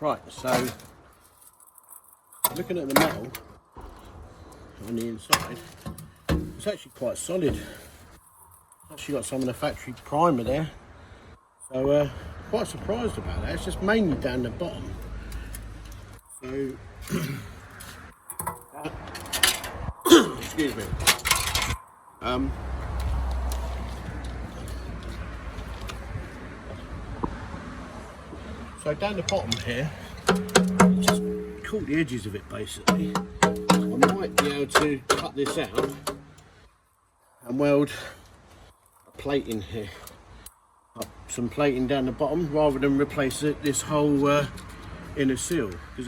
Right, so looking at the metal on the inside, it's actually quite solid. It's actually got some of the factory primer there, so quite surprised about that. It's just mainly down the bottom. So excuse me. So down the bottom here, just caught the edges of it basically. I might be able to cut this out and weld a plate in here. Some plating down the bottom rather than replace this whole inner seal, because it